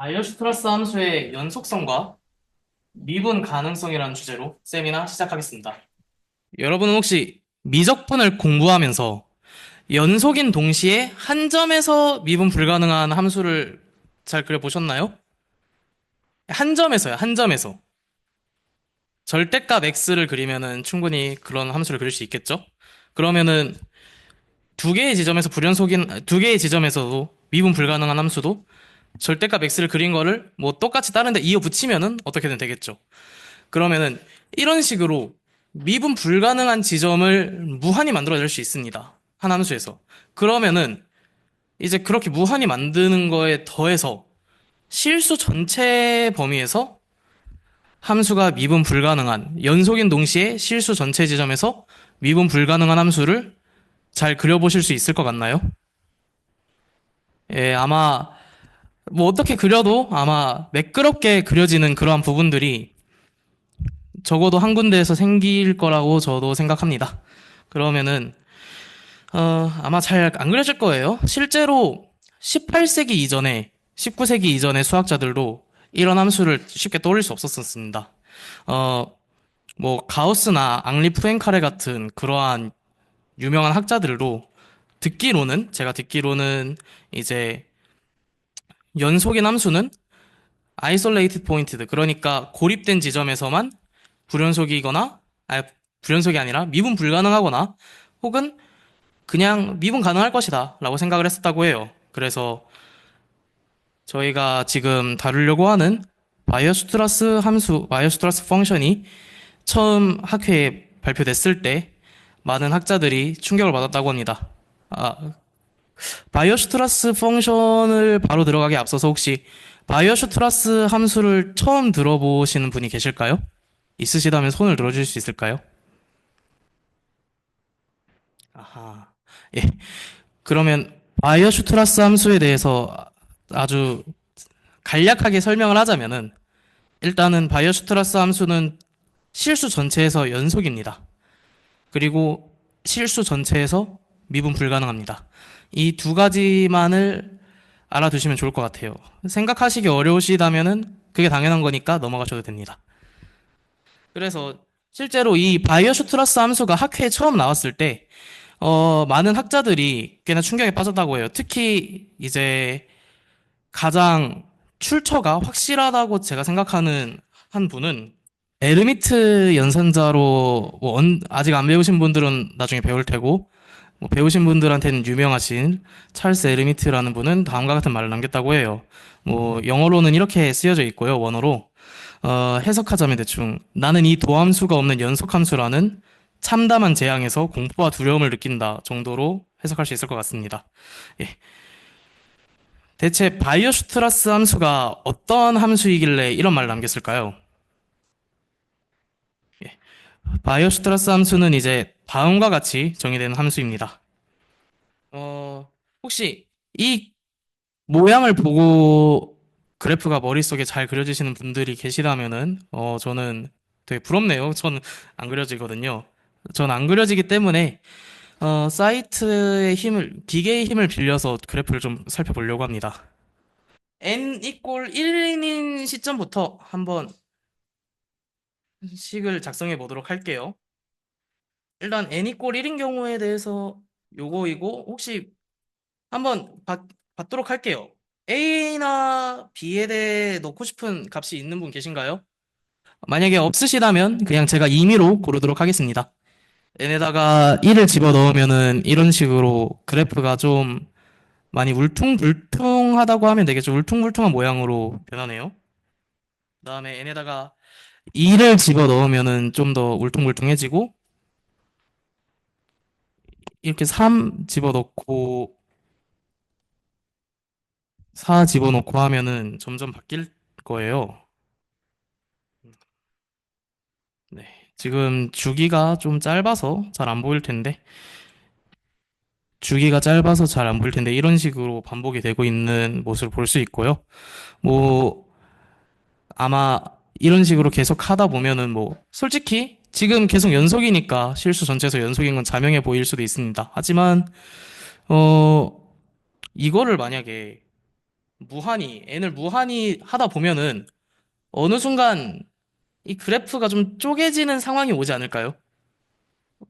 바이오슈트러스 함수의 연속성과 미분 가능성이라는 주제로 세미나 시작하겠습니다. 여러분은 혹시 미적분을 공부하면서 연속인 동시에 한 점에서 미분 불가능한 함수를 잘 그려보셨나요? 한 점에서요, 한 점에서. 절대값 x를 그리면은 충분히 그런 함수를 그릴 수 있겠죠? 그러면은 두 개의 지점에서도 미분 불가능한 함수도 절대값 x를 그린 거를 뭐 똑같이 다른 데 이어 붙이면은 어떻게든 되겠죠. 그러면은 이런 식으로 미분 불가능한 지점을 무한히 만들어낼 수 있습니다. 한 함수에서. 그러면은 이제 그렇게 무한히 만드는 거에 더해서 실수 전체 범위에서 함수가 미분 불가능한 연속인 동시에 실수 전체 지점에서 미분 불가능한 함수를 잘 그려보실 수 있을 것 같나요? 예, 아마 뭐 어떻게 그려도 아마 매끄럽게 그려지는 그러한 부분들이 적어도 한 군데에서 생길 거라고 저도 생각합니다. 그러면은 아마 잘 안 그려질 거예요. 실제로 18세기 이전에 19세기 이전의 수학자들도 이런 함수를 쉽게 떠올릴 수 없었습니다. 어, 뭐 가우스나 앙리 푸엔카레 같은 그러한 유명한 학자들도 제가 듣기로는 이제 연속인 함수는 isolated pointed, 그러니까 고립된 지점에서만 불연속이거나, 아니, 불연속이 아니라 미분 불가능하거나 혹은 그냥 미분 가능할 것이다 라고 생각을 했었다고 해요. 그래서 저희가 지금 다루려고 하는 바이어스트라스 펑션이 처음 학회에 발표됐을 때 많은 학자들이 충격을 받았다고 합니다. 아, 바이어스트라스 펑션을 바로 들어가기 앞서서 혹시 바이어스트라스 함수를 처음 들어보시는 분이 계실까요? 있으시다면 손을 들어줄 수 있을까요? 아하. 예. 그러면 바이어슈트라스 함수에 대해서 아주 간략하게 설명을 하자면은 일단은 바이어슈트라스 함수는 실수 전체에서 연속입니다. 그리고 실수 전체에서 미분 불가능합니다. 이 두 가지만을 알아두시면 좋을 것 같아요. 생각하시기 어려우시다면은 그게 당연한 거니까 넘어가셔도 됩니다. 그래서 실제로 이 바이어슈트라스 함수가 학회에 처음 나왔을 때 많은 학자들이 꽤나 충격에 빠졌다고 해요. 특히 이제 가장 출처가 확실하다고 제가 생각하는 한 분은 에르미트 연산자로 아직 안 배우신 분들은 나중에 배울 테고 뭐 배우신 분들한테는 유명하신 찰스 에르미트라는 분은 다음과 같은 말을 남겼다고 해요. 뭐 영어로는 이렇게 쓰여져 있고요. 원어로 해석하자면 대충 나는 이 도함수가 없는 연속함수라는 참담한 재앙에서 공포와 두려움을 느낀다 정도로 해석할 수 있을 것 같습니다. 예. 대체 바이오슈트라스 함수가 어떤 함수이길래 이런 말을 남겼을까요? 예. 바이오슈트라스 함수는 이제 다음과 같이 정의된 함수입니다. 어, 혹시 이 모양을 보고 그래프가 머릿속에 잘 그려지시는 분들이 계시다면은, 저는 되게 부럽네요. 저는 안 그려지거든요. 저는 안 그려지기 때문에, 기계의 힘을 빌려서 그래프를 좀 살펴보려고 합니다. n 이꼴 1인 시점부터 한번 식을 작성해 보도록 할게요. 일단 n 이꼴 1인 경우에 대해서 요거이고, 혹시 한번 받도록 할게요. A나 B에 대해 넣고 싶은 값이 있는 분 계신가요? 만약에 없으시다면 그냥 제가 임의로 고르도록 하겠습니다. n에다가 1을 집어넣으면은 이런 식으로 그래프가 좀 많이 울퉁불퉁하다고 하면 되겠죠. 울퉁불퉁한 모양으로 변하네요. 그다음에 n에다가 2를 집어넣으면은 좀 더 울퉁불퉁해지고 이렇게 3 집어넣고 4 집어넣고 하면은 점점 바뀔 거예요. 네. 지금 주기가 좀 짧아서 잘 안 보일 텐데, 주기가 짧아서 잘 안 보일 텐데, 이런 식으로 반복이 되고 있는 모습을 볼 수 있고요. 뭐, 아마 이런 식으로 계속 하다 보면은 뭐, 솔직히 지금 계속 연속이니까 실수 전체에서 연속인 건 자명해 보일 수도 있습니다. 하지만, 어, 이거를 만약에 n을 무한히 하다 보면은 어느 순간 이 그래프가 좀 쪼개지는 상황이 오지 않을까요?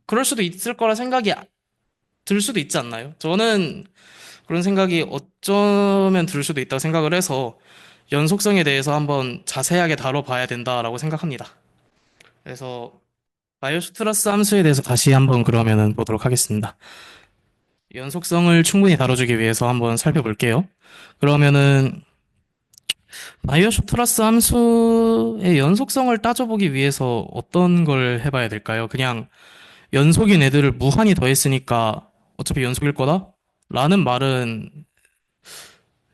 그럴 수도 있을 거라 생각이 들 수도 있지 않나요? 저는 그런 생각이 어쩌면 들 수도 있다고 생각을 해서 연속성에 대해서 한번 자세하게 다뤄봐야 된다라고 생각합니다. 그래서 바이오스트라스 함수에 대해서 다시 한번 그러면은 보도록 하겠습니다. 연속성을 충분히 다뤄주기 위해서 한번 살펴볼게요. 그러면은 바이오스트라스 함수의 연속성을 따져보기 위해서 어떤 걸 해봐야 될까요? 그냥 연속인 애들을 무한히 더했으니까 어차피 연속일 거다? 라는 말은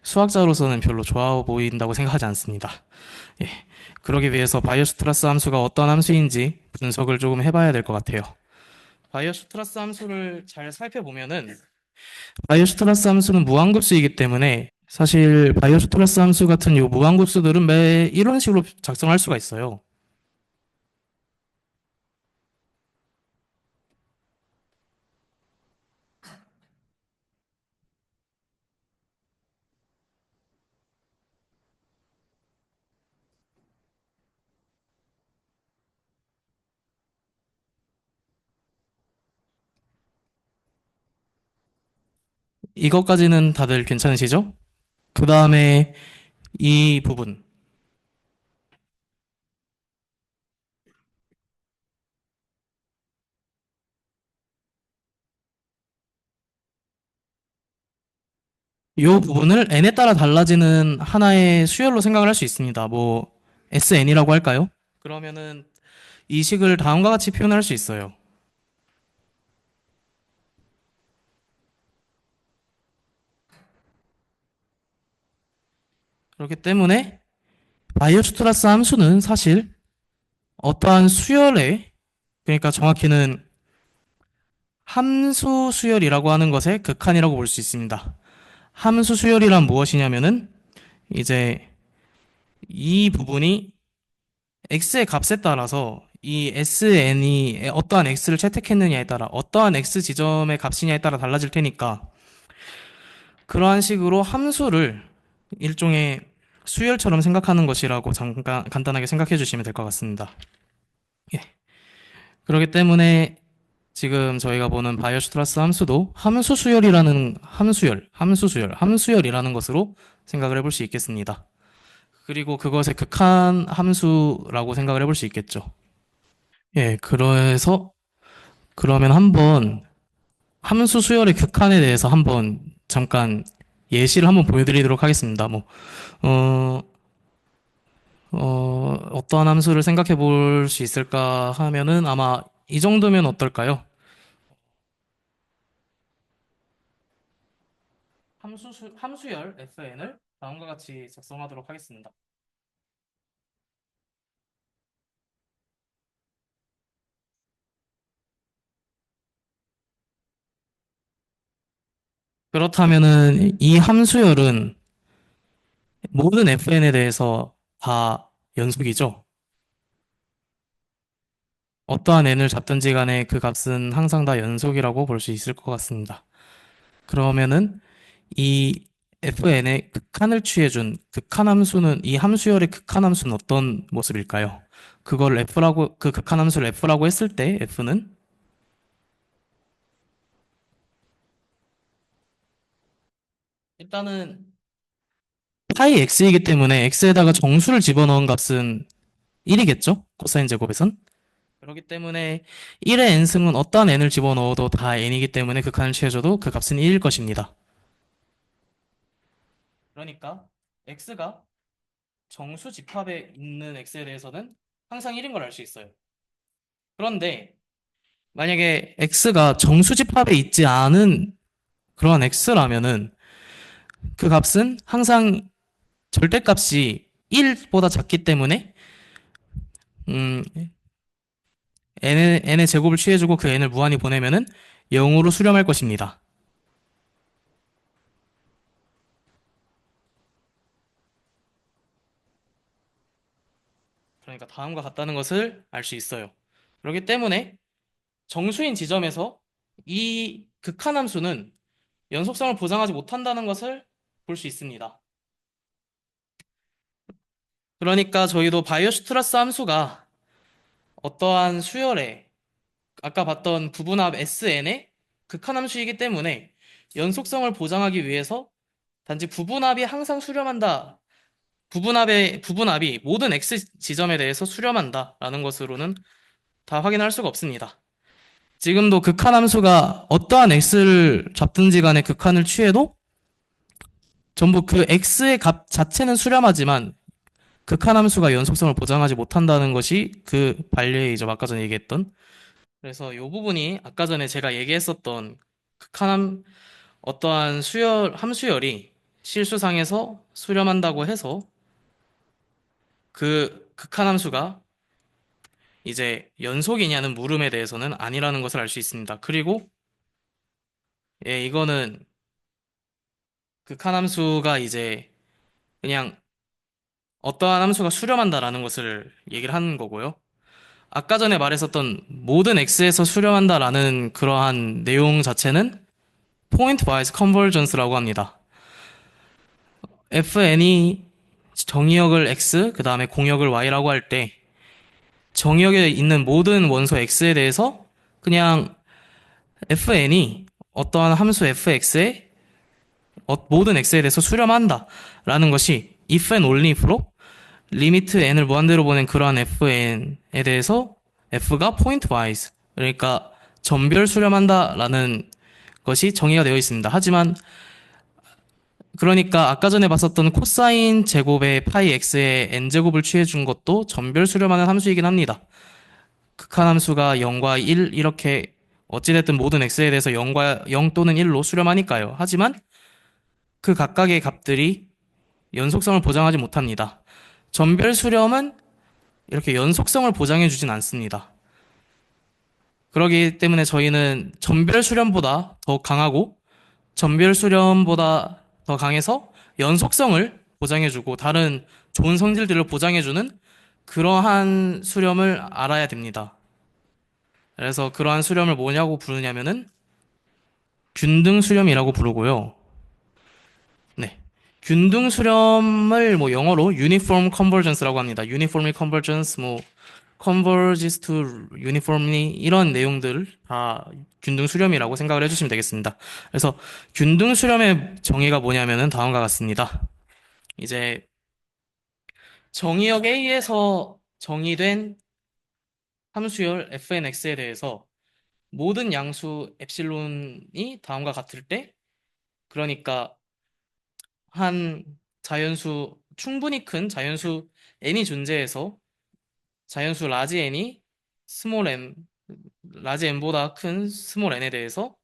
수학자로서는 별로 좋아 보인다고 생각하지 않습니다. 예. 그러기 위해서 바이오스트라스 함수가 어떤 함수인지 분석을 조금 해봐야 될 것 같아요. 바이오스트라스 함수를 잘 살펴보면은 바이오스트라스 함수는 무한급수이기 때문에 사실 바이오스트라스 함수 같은 요 무한급수들은 매 이런 식으로 작성할 수가 있어요. 이것까지는 다들 괜찮으시죠? 그 다음에 이 부분. 이 부분을 n에 따라 달라지는 하나의 수열로 생각을 할 수 있습니다. 뭐 SN이라고 할까요? 그러면은 이 식을 다음과 같이 표현할 수 있어요. 그렇기 때문에 바이오스트라스 함수는 사실 어떠한 수열에, 그러니까 정확히는 함수 수열이라고 하는 것의 극한이라고 볼 수 있습니다. 함수 수열이란 무엇이냐면은 이제 이 부분이 x의 값에 따라서 이 sn이 어떠한 x를 채택했느냐에 따라 어떠한 x 지점의 값이냐에 따라 달라질 테니까 그러한 식으로 함수를 일종의 수열처럼 생각하는 것이라고 잠깐 간단하게 생각해 주시면 될 것 같습니다. 예. 그렇기 때문에 지금 저희가 보는 바이오스트라스 함수도 함수열이라는 것으로 생각을 해볼 수 있겠습니다. 그리고 그것의 극한 함수라고 생각을 해볼 수 있겠죠. 예, 그래서 그러면 한번 함수 수열의 극한에 대해서 한번 잠깐 예시를 한번 보여드리도록 하겠습니다. 뭐, 어, 어떠한 함수를 생각해 볼 수 있을까 하면은 아마 이 정도면 어떨까요? 함수열 fn을 다음과 같이 작성하도록 하겠습니다. 그렇다면은 이 함수열은 모든 fn에 대해서 다 연속이죠. 어떠한 n을 잡든지 간에 그 값은 항상 다 연속이라고 볼 수 있을 것 같습니다. 그러면은 이 fn의 극한을 취해준 극한 함수는 이 함수열의 극한 함수는 어떤 모습일까요? 그 극한 함수를 f라고 했을 때 f는 일단은 파이 x이기 때문에 x에다가 정수를 집어넣은 값은 1이겠죠? 코사인 제곱에선. 그렇기 때문에 1의 n승은 어떠한 n을 집어넣어도 다 n이기 때문에 극한을 취해줘도 그 값은 1일 것입니다. 그러니까 x가 정수 집합에 있는 x에 대해서는 항상 1인 걸 알 수 있어요. 그런데 만약에 x가 정수 집합에 있지 않은 그러한 x라면은 그 값은 항상 절대값이 1보다 작기 때문에 음, n의 제곱을 취해주고 그 n을 무한히 보내면은 0으로 수렴할 것입니다. 그러니까 다음과 같다는 것을 알 수 있어요. 그렇기 때문에 정수인 지점에서 이 극한함수는 연속성을 보장하지 못한다는 것을 볼 수 있습니다. 그러니까 저희도 바이오슈트라스 함수가 어떠한 수열에 아까 봤던 부분합 SN의 극한함수이기 때문에 연속성을 보장하기 위해서 단지 부분합이 항상 수렴한다. 부분합이 모든 X 지점에 대해서 수렴한다라는 것으로는 다 확인할 수가 없습니다. 지금도 극한함수가 어떠한 X를 잡든지 간에 극한을 취해도 전부 그 X의 값 자체는 수렴하지만 극한함수가 연속성을 보장하지 못한다는 것이 그 반례이죠. 아까 전에 얘기했던. 그래서 이 부분이 아까 전에 제가 얘기했었던 극한함 어떠한 함수열이 실수상에서 수렴한다고 해서 그 극한함수가 이제 연속이냐는 물음에 대해서는 아니라는 것을 알 수 있습니다. 그리고 예, 이거는 극한함수가 이제 그냥 어떠한 함수가 수렴한다라는 것을 얘기를 하는 거고요. 아까 전에 말했었던 모든 x에서 수렴한다라는 그러한 내용 자체는 point wise convergence라고 합니다. fn이 정의역을 x, 그 다음에 공역을 y라고 할 때 정의역에 있는 모든 원소 x에 대해서 그냥 fn이 어떠한 함수 fx에 모든 x에 대해서 수렴한다라는 것이 if and only if로 리미트 n을 무한대로 보낸 그러한 fn에 대해서 f가 pointwise 그러니까 점별 수렴한다라는 것이 정의가 되어 있습니다. 하지만 그러니까 아까 전에 봤었던 코사인 제곱의 파이 x의 n제곱을 취해준 것도 점별 수렴하는 함수이긴 합니다. 극한함수가 0과 1 이렇게 어찌됐든 모든 x에 대해서 0 또는 1로 수렴하니까요. 하지만 그 각각의 값들이 연속성을 보장하지 못합니다. 점별 수렴은 이렇게 연속성을 보장해 주진 않습니다. 그러기 때문에 저희는 점별 수렴보다 더 강하고 점별 수렴보다 더 강해서 연속성을 보장해주고 다른 좋은 성질들을 보장해주는 그러한 수렴을 알아야 됩니다. 그래서 그러한 수렴을 뭐냐고 부르냐면은 균등 수렴이라고 부르고요. 네. 균등 수렴을 뭐 영어로 uniform convergence라고 합니다. uniformly convergence, 뭐 converges to uniformly 이런 내용들 다 균등 수렴이라고 생각을 해주시면 되겠습니다. 그래서 균등 수렴의 정의가 뭐냐면은 다음과 같습니다. 이제 정의역 A에서 정의된 함수열 fnx에 대해서 모든 양수 엡실론이 다음과 같을 때 그러니까 한 자연수 충분히 큰 자연수 n이 존재해서 자연수 라지 n이 스몰 m 라지 n보다 큰 스몰 n에 대해서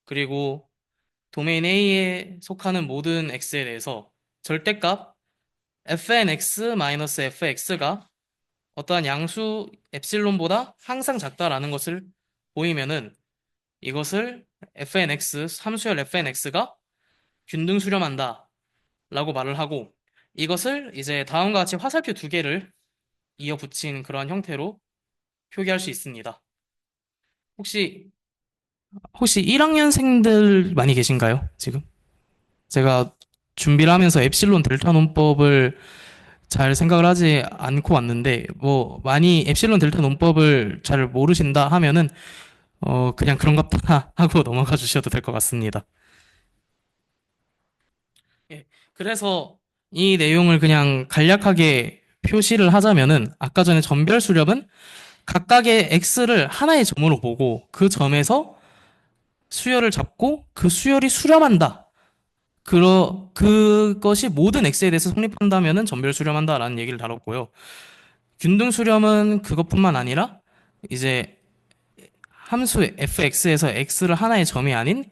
그리고 도메인 A에 속하는 모든 x에 대해서 절대값 fnx-fx가 어떠한 양수 엡실론보다 항상 작다라는 것을 보이면은 이것을 fnx, 함수열 fnx가 균등 수렴한다 라고 말을 하고 이것을 이제 다음과 같이 화살표 두 개를 이어 붙인 그러한 형태로 표기할 수 있습니다. 혹시 1학년생들 많이 계신가요? 지금? 제가 준비를 하면서 엡실론 델타 논법을 잘 생각을 하지 않고 왔는데 뭐 많이 엡실론 델타 논법을 잘 모르신다 하면은 그냥 그런갑다 하고 넘어가 주셔도 될 것 같습니다. 예, 그래서 이 내용을 그냥 간략하게 표시를 하자면은 아까 전에 점별 수렴은 각각의 x를 하나의 점으로 보고 그 점에서 수열을 잡고 그 수열이 수렴한다. 그것이 모든 x에 대해서 성립한다면은 점별 수렴한다라는 얘기를 다뤘고요. 균등 수렴은 그것뿐만 아니라 이제 함수 fx에서 x를 하나의 점이 아닌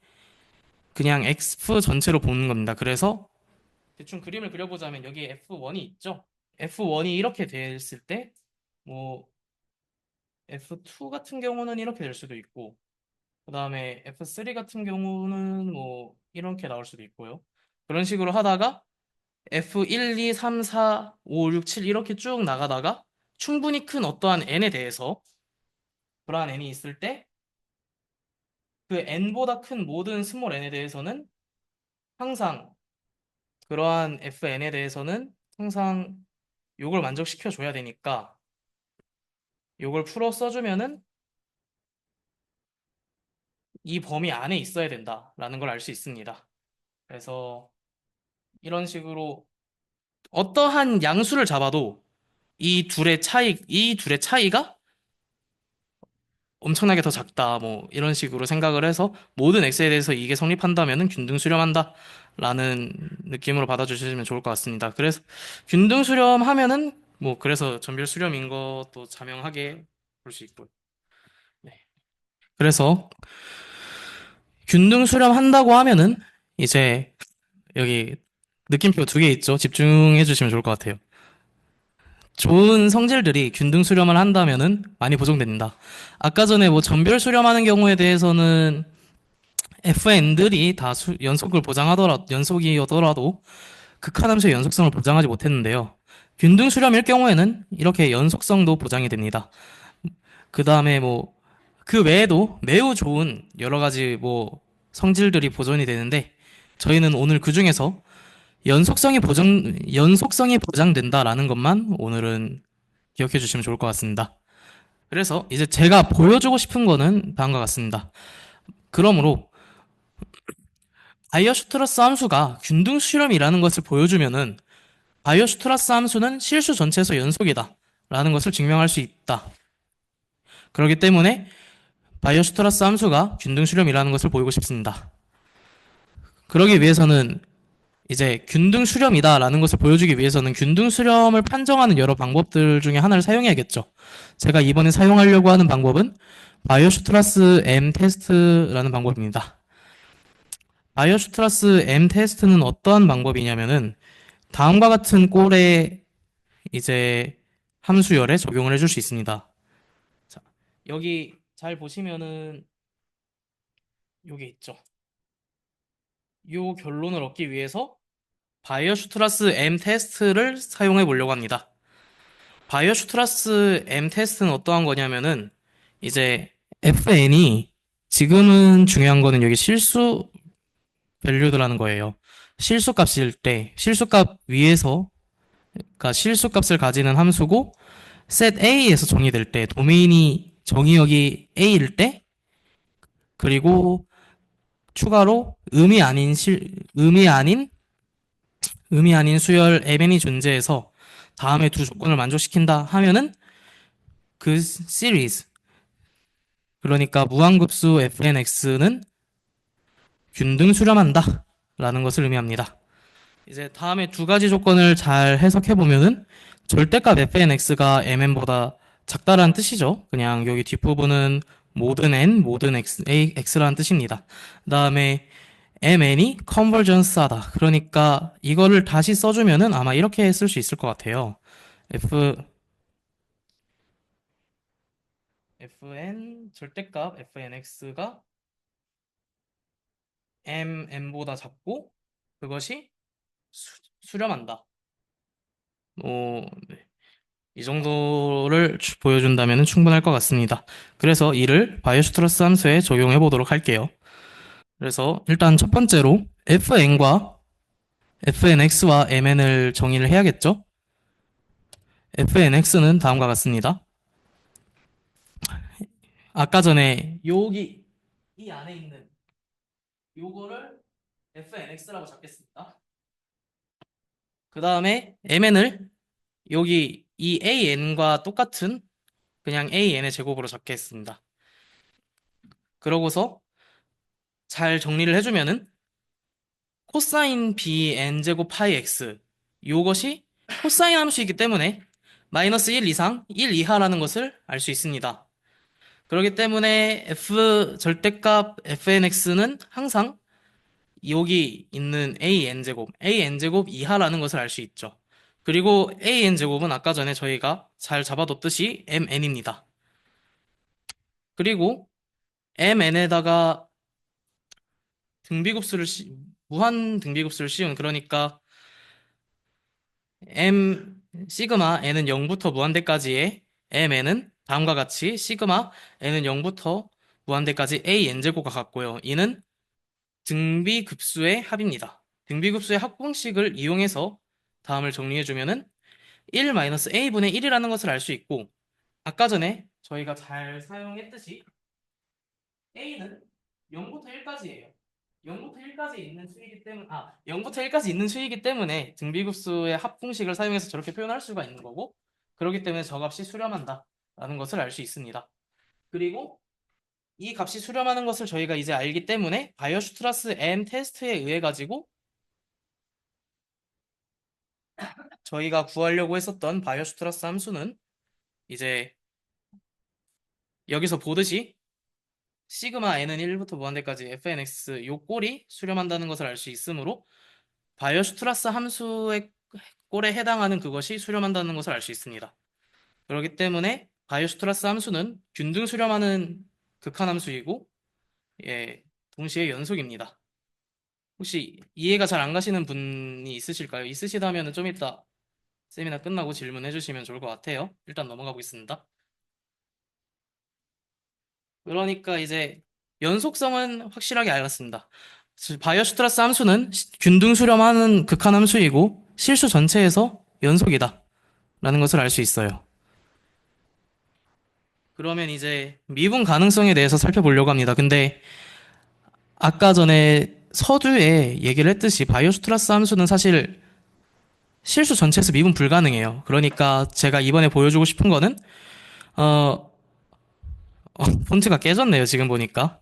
그냥 x 전체로 보는 겁니다. 그래서 대충 그림을 그려보자면 여기 f1이 있죠. f1이 이렇게 됐을 때 뭐 f2 같은 경우는 이렇게 될 수도 있고 그 다음에 f3 같은 경우는 뭐 이렇게 나올 수도 있고요. 그런 식으로 하다가 f1, 2, 3, 4, 5, 6, 7 이렇게 쭉 나가다가 충분히 큰 어떠한 n에 대해서 그러한 n이 있을 때 그 n보다 큰 모든 스몰 n에 대해서는 항상 그러한 fn에 대해서는 항상 요걸 만족시켜 줘야 되니까 요걸 풀어 써주면은 이 범위 안에 있어야 된다라는 걸 알 수 있습니다. 그래서 이런 식으로 어떠한 양수를 잡아도 이 둘의 차이가 엄청나게 더 작다. 뭐 이런 식으로 생각을 해서 모든 x에 대해서 이게 성립한다면은 균등 수렴한다라는 느낌으로 받아주시면 좋을 것 같습니다. 그래서 균등 수렴하면은 뭐 그래서 전별 수렴인 것도 자명하게 볼 수 있고요. 네. 그래서 균등 수렴한다고 하면은 이제 여기 느낌표 두 개 있죠. 집중해 주시면 좋을 것 같아요. 좋은 성질들이 균등 수렴을 한다면은 많이 보정됩니다. 아까 전에 뭐 전별 수렴하는 경우에 대해서는 FN들이 다 연속을 연속이더라도 극한함수의 연속성을 보장하지 못했는데요. 균등 수렴일 경우에는 이렇게 연속성도 보장이 됩니다. 그 다음에 뭐, 그 외에도 매우 좋은 여러 가지 뭐, 성질들이 보존이 되는데, 저희는 오늘 그 중에서 연속성이 보장된다라는 것만 오늘은 기억해 주시면 좋을 것 같습니다. 그래서 이제 제가 보여주고 싶은 거는 다음과 같습니다. 그러므로 바이어슈트러스 함수가 균등 수렴이라는 것을 보여주면은 바이오슈트라스 함수는 실수 전체에서 연속이다 라는 것을 증명할 수 있다. 그렇기 때문에 바이오슈트라스 함수가 균등 수렴이라는 것을 보이고 싶습니다. 그러기 위해서는 이제 균등 수렴이다 라는 것을 보여주기 위해서는 균등 수렴을 판정하는 여러 방법들 중에 하나를 사용해야겠죠. 제가 이번에 사용하려고 하는 방법은 바이오슈트라스 M 테스트라는 방법입니다. 바이오슈트라스 M 테스트는 어떠한 방법이냐면은 다음과 같은 꼴의 이제 함수열에 적용을 해줄 수 있습니다. 자, 여기 잘 보시면은 요게 있죠. 요 결론을 얻기 위해서 바이어슈트라스 M 테스트를 사용해 보려고 합니다. 바이어슈트라스 M 테스트는 어떠한 거냐면은 이제 FN이 지금은 중요한 거는 여기 실수 밸류드라는 거예요. 실수값일 때 실수값 위에서 그러니까 실수값을 가지는 함수고 set A에서 정의될 때 도메인이 정의역이 A일 때 그리고 추가로 의미 아닌 수열 mn이 존재해서 다음에 두 조건을 만족시킨다 하면은 그 시리즈 그러니까 무한급수 fnx는 균등 수렴한다 라는 것을 의미합니다. 이제 다음에 두 가지 조건을 잘 해석해 보면은 절대값 fnx가 mn보다 작다라는 뜻이죠. 그냥 여기 뒷부분은 모든 n 모든 x라는 뜻입니다. 그다음에 mn이 컨버전스하다. 그러니까 이거를 다시 써주면은 아마 이렇게 쓸 수 있을 것 같아요. fn 절대값 fnx가 mn보다 작고 그것이 수렴한다. 네. 이 정도를 보여준다면 충분할 것 같습니다. 그래서 이를 바이오슈트러스 함수에 적용해 보도록 할게요. 그래서 일단 첫 번째로 fnx와 mn을 정의를 해야겠죠? fnx는 다음과 같습니다. 아까 전에 여기 이 안에 있는 요거를 fnx라고 잡겠습니다. 그 다음에 mn을 여기 이 an과 똑같은 그냥 an의 제곱으로 잡겠습니다. 그러고서 잘 정리를 해주면은 코사인 bn 제곱 파이 x 요것이 코사인 함수이기 때문에 마이너스 1 이상 1 이하라는 것을 알 수 있습니다. 그렇기 때문에 절대값 fnx는 항상 여기 있는 an 제곱 이하라는 것을 알 수 있죠. 그리고 an제곱은 아까 전에 저희가 잘 잡아뒀듯이 mn입니다. 그리고 mn에다가 무한 등비급수를 씌운 그러니까 m 시그마 n은 0부터 무한대까지의 mn은 다음과 같이 시그마 n은 0부터 무한대까지 an제곱과 같고요. 이는 등비급수의 합입니다. 등비급수의 합공식을 이용해서 다음을 정리해주면은 1-a분의 1이라는 것을 알 수 있고, 아까 전에 저희가 잘 사용했듯이 a는 0부터 1까지예요. 0부터 1까지 있는 수이기 때문에 0부터 1까지 있는 수이기 때문에 등비급수의 합공식을 사용해서 저렇게 표현할 수가 있는 거고, 그렇기 때문에 저 값이 수렴한다라는 것을 알 수 있습니다. 그리고 이 값이 수렴하는 것을 저희가 이제 알기 때문에 바이어슈트라스 M 테스트에 의해 가지고 저희가 구하려고 했었던 바이어슈트라스 함수는 이제 여기서 보듯이 시그마 n은 1부터 무한대까지 fnx 요 꼴이 수렴한다는 것을 알 수 있으므로 바이어슈트라스 함수의 꼴에 해당하는 그것이 수렴한다는 것을 알 수 있습니다. 그렇기 때문에 바이오스트라스 함수는 균등 수렴하는 극한함수이고, 예, 동시에 연속입니다. 혹시 이해가 잘 안 가시는 분이 있으실까요? 있으시다면 좀 이따 세미나 끝나고 질문해 주시면 좋을 것 같아요. 일단 넘어가 보겠습니다. 그러니까 이제 연속성은 확실하게 알았습니다. 바이오스트라스 함수는 균등 수렴하는 극한함수이고 실수 전체에서 연속이다 라는 것을 알 수 있어요. 그러면 이제 미분 가능성에 대해서 살펴보려고 합니다. 근데 아까 전에 서두에 얘기를 했듯이 바이오스트라스 함수는 사실 실수 전체에서 미분 불가능해요. 그러니까 제가 이번에 보여주고 싶은 거는 어, 폰트가 깨졌네요. 지금 보니까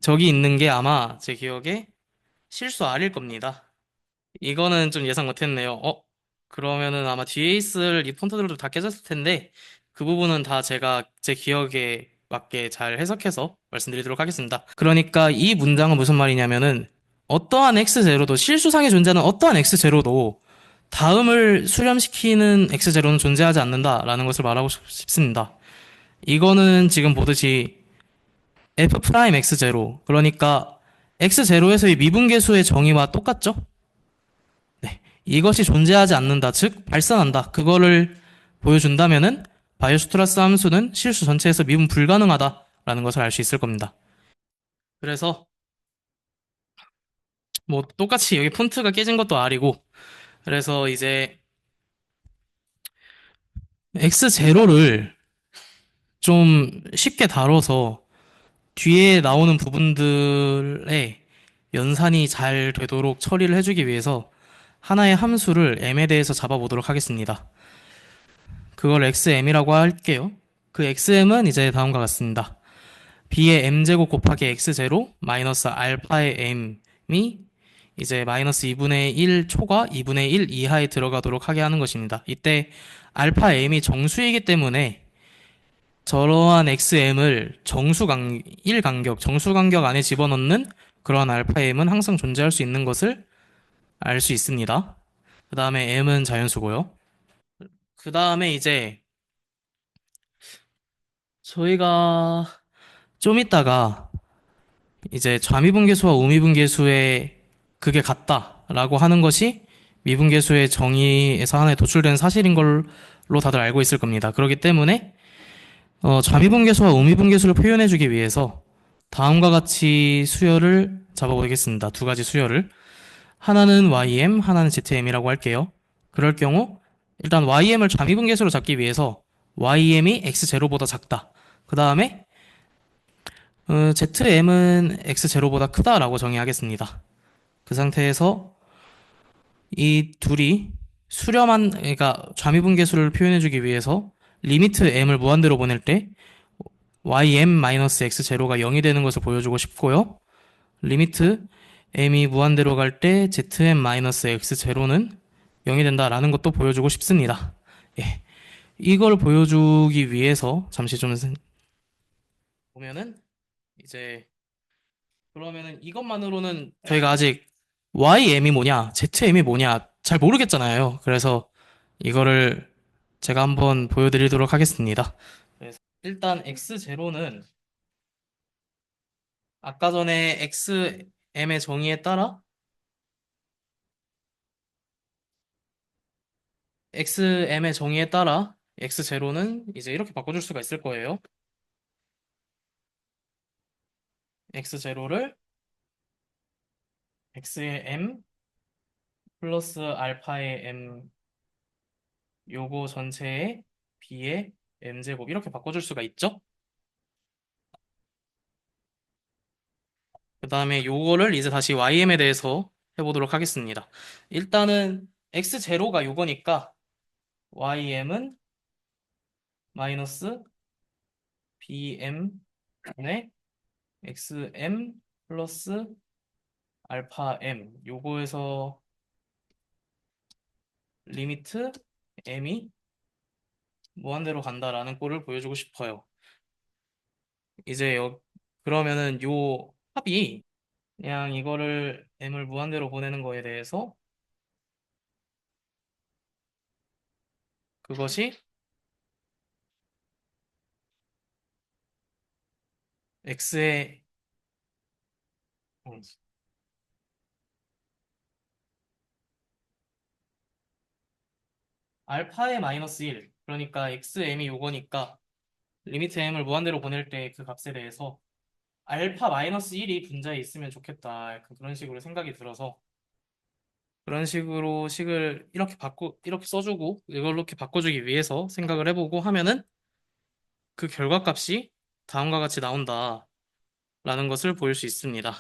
저기 있는 게 아마 제 기억에 실수 R일 겁니다. 이거는 좀 예상 못했네요. 그러면은 아마 뒤에 있을 이 폰트들도 다 깨졌을 텐데 그 부분은 다 제가 제 기억에 맞게 잘 해석해서 말씀드리도록 하겠습니다. 그러니까 이 문장은 무슨 말이냐면은 어떠한 x0도 실수상에 존재하는 어떠한 x0도 다음을 수렴시키는 x0는 존재하지 않는다라는 것을 말하고 싶습니다. 이거는 지금 보듯이 f 프라임 x0 그러니까 x0에서의 미분계수의 정의와 똑같죠? 네. 이것이 존재하지 않는다, 즉 발산한다. 그거를 보여준다면은 바이오스트라스 함수는 실수 전체에서 미분 불가능하다라는 것을 알 수 있을 겁니다. 그래서 뭐 똑같이 여기 폰트가 깨진 것도 R이고 그래서 이제 X0를 좀 쉽게 다뤄서 뒤에 나오는 부분들의 연산이 잘 되도록 처리를 해주기 위해서 하나의 함수를 m에 대해서 잡아보도록 하겠습니다. 그걸 xm이라고 할게요. 그 xm은 이제 다음과 같습니다. b의 m제곱 곱하기 x0 마이너스 알파의 m이 이제 마이너스 2분의 1 초과 2분의 1 이하에 들어가도록 하게 하는 것입니다. 이때 알파 m이 정수이기 때문에 저러한 xm을 1 간격, 정수 간격 안에 집어넣는 그러한 알파 m은 항상 존재할 수 있는 것을 알 수 있습니다. 그 다음에 m은 자연수고요. 그 다음에 이제 저희가 좀 이따가 이제 좌미분계수와 우미분계수의 그게 같다라고 하는 것이 미분계수의 정의에서 하나의 도출된 사실인 걸로 다들 알고 있을 겁니다. 그렇기 때문에 좌미분계수와 우미분계수를 표현해주기 위해서 다음과 같이 수열을 잡아보겠습니다. 두 가지 수열을. 하나는 ym, 하나는 zm이라고 할게요. 그럴 경우 일단 ym을 좌미분계수로 잡기 위해서 ym이 x0보다 작다. 그 다음에 zm은 x0보다 크다라고 정의하겠습니다. 그 상태에서 이 둘이 그러니까 좌미분계수를 표현해주기 위해서 리미트 m을 무한대로 보낼 때 ym-x0가 0이 되는 것을 보여주고 싶고요. 리미트 m이 무한대로 갈 때 zm-x0는 0이 된다라는 것도 보여주고 싶습니다. 예. 이걸 보여주기 위해서 잠시 좀 보면은 이제 그러면은 이것만으로는 저희가 아직 YM이 뭐냐, ZM이 뭐냐 잘 모르겠잖아요. 그래서 이거를 제가 한번 보여드리도록 하겠습니다. 일단 X0는 아까 전에 XM의 정의에 따라 XM의 정의에 따라 X0는 이제 이렇게 바꿔줄 수가 있을 거예요. X0를 X의 M 플러스 알파의 M 요거 전체에 b의 m제곱 이렇게 바꿔줄 수가 있죠. 그 다음에 요거를 이제 다시 ym에 대해서 해보도록 하겠습니다. 일단은 x0가 요거니까 ym은 마이너스 bm분의 xm 플러스 알파 m 요거에서 리미트 m이 무한대로 간다라는 꼴을 보여주고 싶어요. 이제 그러면은 요 합이 그냥 이거를 m을 무한대로 보내는 거에 대해서 그것이 x의 알파의 마이너스 1 그러니까 xm이 요거니까 리미트 m을 무한대로 보낼 때 그 값에 대해서 알파 마이너스 1이 분자에 있으면 좋겠다. 약간 그런 식으로 생각이 들어서 그런 식으로 식을 이렇게 써주고 이걸 이렇게 바꿔주기 위해서 생각을 해보고 하면은 그 결과값이 다음과 같이 나온다라는 것을 보일 수 있습니다.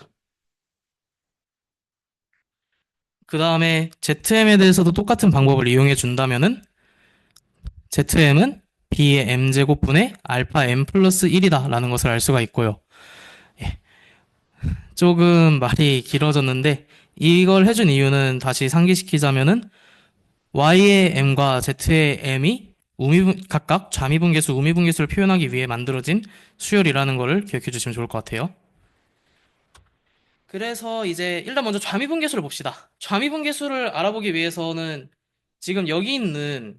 그 다음에 ZM에 대해서도 똑같은 방법을 이용해 준다면은 ZM은 B의 M제곱분의 알파 M 플러스 1이다 라는 것을 알 수가 있고요. 예, 조금 말이 길어졌는데 이걸 해준 이유는 다시 상기시키자면은 Y의 M과 Z의 M이 각각 좌미분계수, 우미분계수를 표현하기 위해 만들어진 수열이라는 것을 기억해 주시면 좋을 것 같아요. 그래서 이제 일단 먼저 좌미분계수를 봅시다. 좌미분계수를 알아보기 위해서는 지금 여기 있는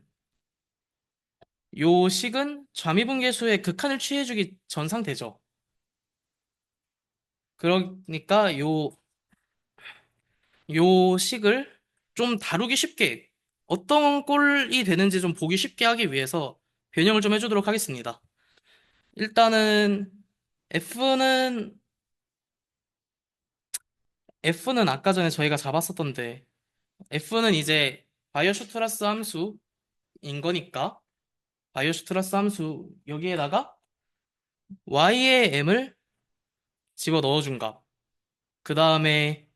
요 식은 좌미분계수의 극한을 취해주기 전 상태죠. 그러니까 요 식을 좀 다루기 쉽게 어떤 꼴이 되는지 좀 보기 쉽게 하기 위해서 변형을 좀 해주도록 하겠습니다. 일단은 F는 F는 아까 전에 저희가 잡았었던데 F는 이제 바이오슈트라스 함수인 거니까 바이오슈트라스 함수 여기에다가 Y의 M을 집어 넣어준 값. 그 다음에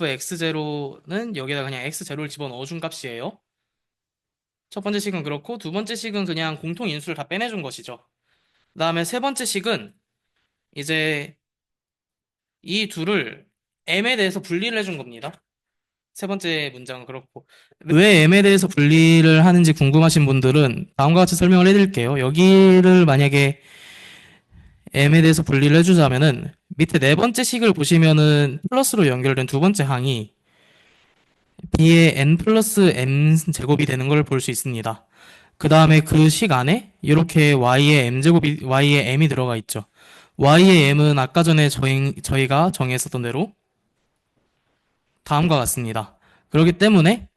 F-FX0는 여기다가 그냥 X0를 집어 넣어준 값이에요. 첫 번째 식은 그렇고 두 번째 식은 그냥 공통 인수를 다 빼내준 것이죠. 그 다음에 세 번째 식은 이제 이 둘을 m에 대해서 분리를 해준 겁니다. 세 번째 문장은 그렇고 왜 m에 대해서 분리를 하는지 궁금하신 분들은 다음과 같이 설명을 해드릴게요. 여기를 만약에 m에 대해서 분리를 해주자면은 밑에 네 번째 식을 보시면은 플러스로 연결된 두 번째 항이 b의 n 플러스 m 제곱이 되는 걸 볼 수 있습니다. 그 다음에 그 식 안에 이렇게 y의 m이 들어가 있죠. y의 m은 아까 전에 저희가 정했었던 대로 다음과 같습니다. 그렇기 때문에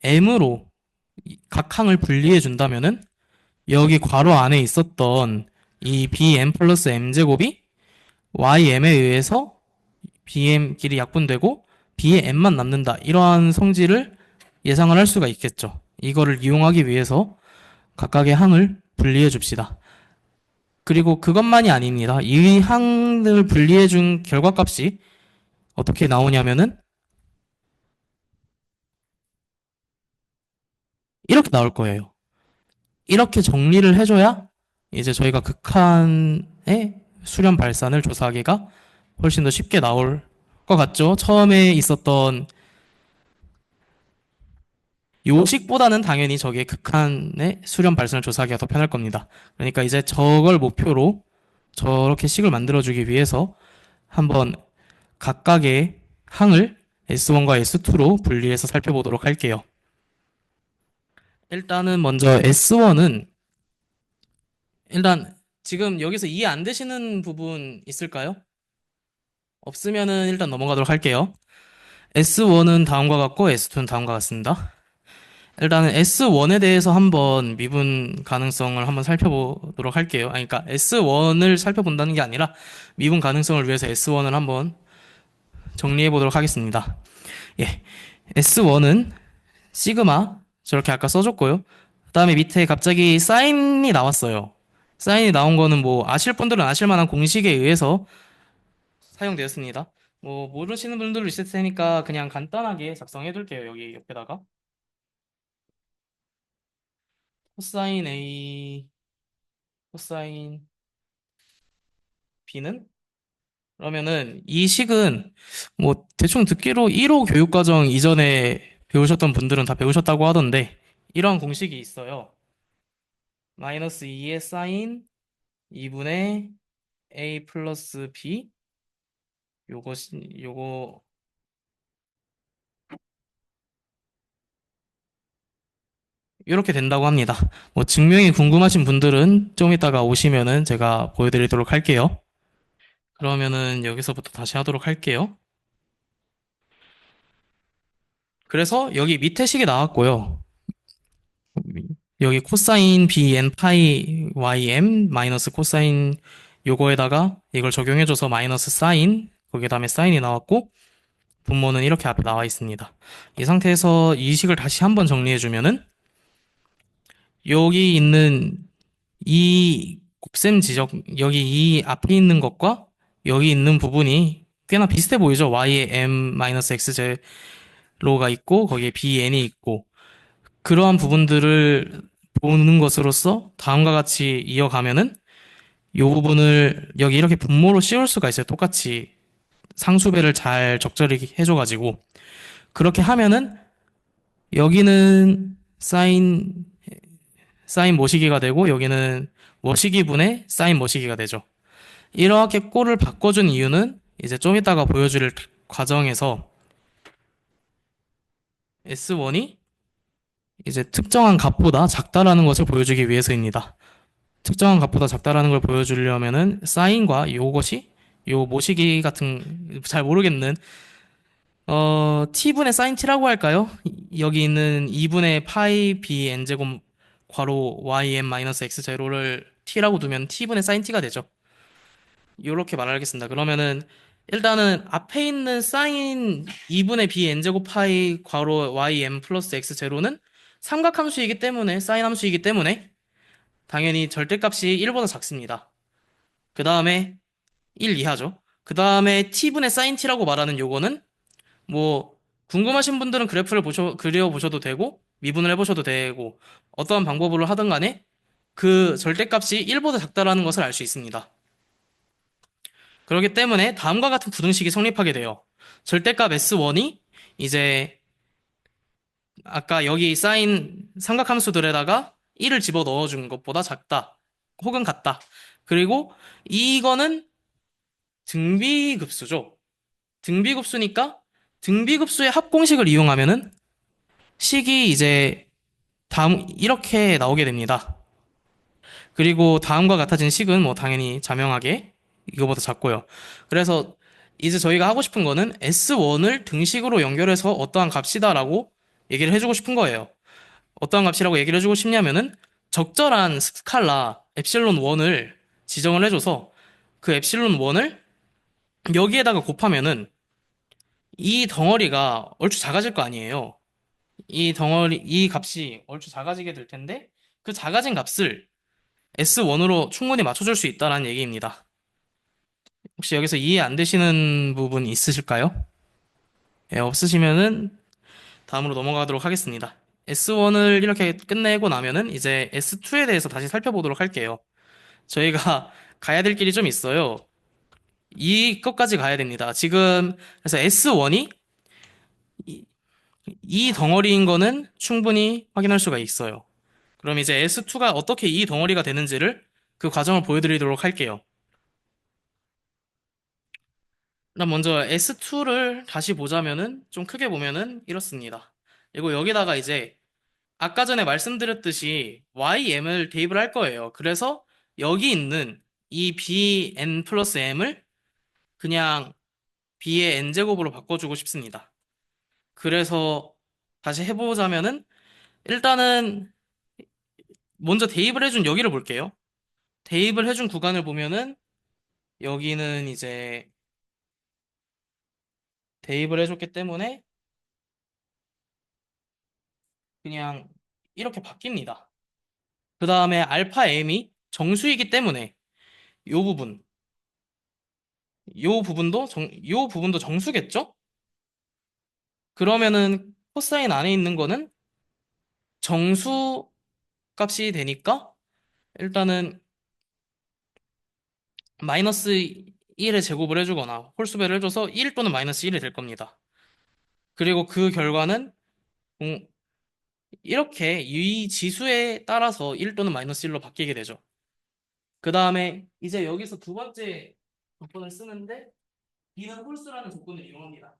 m으로 각 항을 분리해 준다면은 여기 괄호 안에 있었던 이 bm 플러스 m 제곱이 ym에 의해서 bm끼리 약분되고 b의 m만 남는다. 이러한 성질을 예상을 할 수가 있겠죠. 이거를 이용하기 위해서 각각의 항을 분리해 줍시다. 그리고 그것만이 아닙니다. 이 항을 분리해 준 결과값이 어떻게 나오냐면은 이렇게 나올 거예요. 이렇게 정리를 해줘야 이제 저희가 극한의 수렴 발산을 조사하기가 훨씬 더 쉽게 나올 것 같죠? 처음에 있었던 요식보다는 당연히 저게 극한의 수렴 발산을 조사하기가 더 편할 겁니다. 그러니까 이제 저걸 목표로 저렇게 식을 만들어주기 위해서 한번 각각의 항을 S1과 S2로 분리해서 살펴보도록 할게요. 일단은 먼저 S1은 일단 지금 여기서 이해 안 되시는 부분 있을까요? 없으면은 일단 넘어가도록 할게요. S1은 다음과 같고 S2는 다음과 같습니다. 일단은 S1에 대해서 한번 미분 가능성을 한번 살펴보도록 할게요. 아니, 그러니까 S1을 살펴본다는 게 아니라 미분 가능성을 위해서 S1을 한번 정리해 보도록 하겠습니다. 예. S1은 시그마 저렇게 아까 써줬고요. 그다음에 밑에 갑자기 사인이 나왔어요. 사인이 나온 거는 뭐 아실 분들은 아실 만한 공식에 의해서 사용되었습니다. 뭐 모르시는 분들도 있을 테니까 그냥 간단하게 작성해 둘게요. 여기 옆에다가 코사인 A, 코사인 B는 그러면은 이 식은 뭐 대충 듣기로 1호 교육과정 이전에 배우셨던 분들은 다 배우셨다고 하던데 이런 공식이 있어요. 마이너스 2의 사인 2분의 A 플러스 B 요거 이렇게 된다고 합니다. 뭐 증명이 궁금하신 분들은 좀 이따가 오시면은 제가 보여드리도록 할게요. 그러면은 여기서부터 다시 하도록 할게요. 그래서 여기 밑에 식이 나왔고요. 여기 코사인 bn 파이 ym 마이너스 코사인 요거에다가 이걸 적용해줘서 마이너스 사인 거기에 다음에 사인이 나왔고 분모는 이렇게 앞에 나와 있습니다. 이 상태에서 이 식을 다시 한번 정리해주면은 여기 있는 이 곱셈 지적 여기 이 앞에 있는 것과 여기 있는 부분이 꽤나 비슷해 보이죠? y에 m-x 제로가 있고 거기에 bn이 있고 그러한 부분들을 보는 것으로써 다음과 같이 이어가면은 이 부분을 여기 이렇게 분모로 씌울 수가 있어요. 똑같이 상수배를 잘 적절히 해줘가지고 그렇게 하면은 여기는 사인 모시기가 되고 여기는 모시기분의 사인 모시기가 되죠. 이렇게 꼴을 바꿔준 이유는 이제 좀 이따가 보여줄 과정에서 S1이 이제 특정한 값보다 작다라는 것을 보여주기 위해서입니다. 특정한 값보다 작다라는 걸 보여주려면은 사인과 요것이 요 모시기 같은 잘 모르겠는 t분의 사인 t라고 할까요? 여기 있는 2분의 파이 b n 제곱 괄호 y n 마이너스 x 제로를 t라고 두면 t분의 사인 t가 되죠. 요렇게 말하겠습니다. 그러면은 일단은 앞에 있는 사인 2분의 b n 제곱 파이 괄호 y m 플러스 x 제로는 삼각함수이기 때문에 사인 함수이기 때문에 당연히 절대값이 1보다 작습니다. 그 다음에 1 이하죠. 그 다음에 t분의 사인 t라고 말하는 요거는 뭐 궁금하신 분들은 그래프를 그려보셔도 되고 미분을 해보셔도 되고 어떠한 방법으로 하든 간에 그 절대값이 1보다 작다라는 것을 알 수 있습니다. 그렇기 때문에 다음과 같은 부등식이 성립하게 돼요. 절대값 S1이 이제 아까 여기 쌓인 삼각함수들에다가 1을 집어 넣어준 것보다 작다 혹은 같다. 그리고 이거는 등비급수죠. 등비급수니까 등비급수의 합공식을 이용하면은 식이 이제 다음 이렇게 나오게 됩니다. 그리고 다음과 같아진 식은 뭐 당연히 자명하게 이거보다 작고요. 그래서 이제 저희가 하고 싶은 거는 S1을 등식으로 연결해서 어떠한 값이다라고 얘기를 해주고 싶은 거예요. 어떠한 값이라고 얘기를 해주고 싶냐면은 적절한 스칼라 엡실론 1을 지정을 해줘서 그 엡실론 1을 여기에다가 곱하면은 이 덩어리가 얼추 작아질 거 아니에요. 이 값이 얼추 작아지게 될 텐데 그 작아진 값을 S1으로 충분히 맞춰줄 수 있다는 얘기입니다. 혹시 여기서 이해 안 되시는 부분 있으실까요? 예, 없으시면은 다음으로 넘어가도록 하겠습니다. S1을 이렇게 끝내고 나면은 이제 S2에 대해서 다시 살펴보도록 할게요. 저희가 가야 될 길이 좀 있어요. 이것까지 가야 됩니다. 지금 그래서 S1이 이 덩어리인 거는 충분히 확인할 수가 있어요. 그럼 이제 S2가 어떻게 이 덩어리가 되는지를 그 과정을 보여드리도록 할게요. 일단 먼저 S2를 다시 보자면은 좀 크게 보면은 이렇습니다. 그리고 여기다가 이제 아까 전에 말씀드렸듯이 YM을 대입을 할 거예요. 그래서 여기 있는 이 BN 플러스 M을 그냥 B의 N제곱으로 바꿔주고 싶습니다. 그래서 다시 해보자면은 일단은 먼저 대입을 해준 여기를 볼게요. 대입을 해준 구간을 보면은 여기는 이제 대입을 해줬기 때문에 그냥 이렇게 바뀝니다. 그 다음에 알파 m이 정수이기 때문에 요 부분, 요 부분도 정수겠죠? 그러면은 코사인 안에 있는 거는 정수 값이 되니까 일단은 마이너스 1의 제곱을 해주거나 홀수배를 해줘서 1 또는 마이너스 1이 될 겁니다. 그리고 그 결과는 이렇게 이 지수에 따라서 1 또는 마이너스 1로 바뀌게 되죠. 그 다음에 이제 여기서 두 번째 조건을 쓰는데 b는 홀수라는 조건을 이용합니다.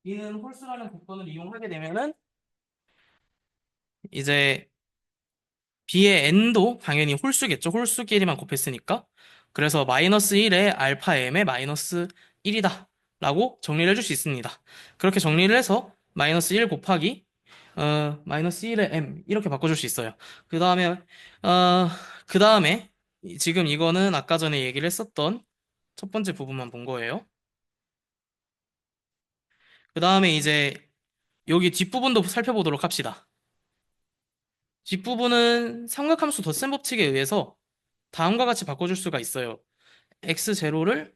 b는 홀수라는 조건을 이용하게 되면은 이제 b의 n도 당연히 홀수겠죠. 홀수끼리만 곱했으니까. 그래서 마이너스 1에 알파 m의 마이너스 1이다 라고 정리를 해줄 수 있습니다. 그렇게 정리를 해서 마이너스 1 곱하기 마이너스 1의 m 이렇게 바꿔줄 수 있어요. 그 다음에 그 다음에 지금 이거는 아까 전에 얘기를 했었던 첫 번째 부분만 본 거예요. 그 다음에 이제 여기 뒷부분도 살펴보도록 합시다. 뒷부분은 삼각함수 덧셈 법칙에 의해서 다음과 같이 바꿔줄 수가 있어요. x0를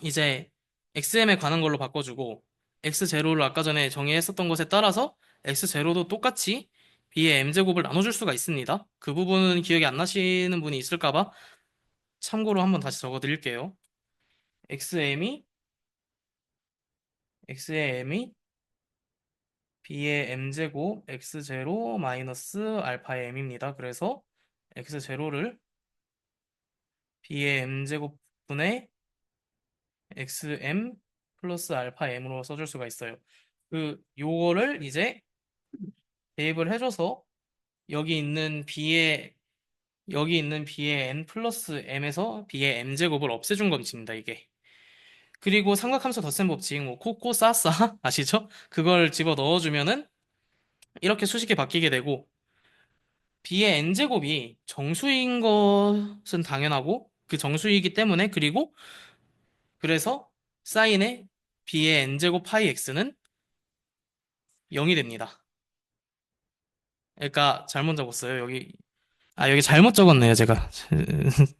이제 xm에 관한 걸로 바꿔주고 x0를 아까 전에 정의했었던 것에 따라서 x0도 똑같이 b의 m제곱을 나눠줄 수가 있습니다. 그 부분은 기억이 안 나시는 분이 있을까봐 참고로 한번 다시 적어 드릴게요. x의 m이 b의 m제곱 x0 마이너스 알파의 m입니다. 그래서 x0를 b의 m제곱분의 xm 플러스 알파 m으로 써줄 수가 있어요. 요거를 이제 대입을 해줘서 여기 있는 b의 n 플러스 m에서 b의 m제곱을 없애준 겁니다, 이게. 그리고 삼각함수 덧셈 법칙, 뭐 코코 싸싸 아시죠? 그걸 집어 넣어주면은 이렇게 수식이 바뀌게 되고 b의 n제곱이 정수인 것은 당연하고 그 정수이기 때문에 그리고 그래서 사인의 b의 n제곱 파이 x는 0이 됩니다. 그러니까 잘못 적었어요. 여기 잘못 적었네요. 제가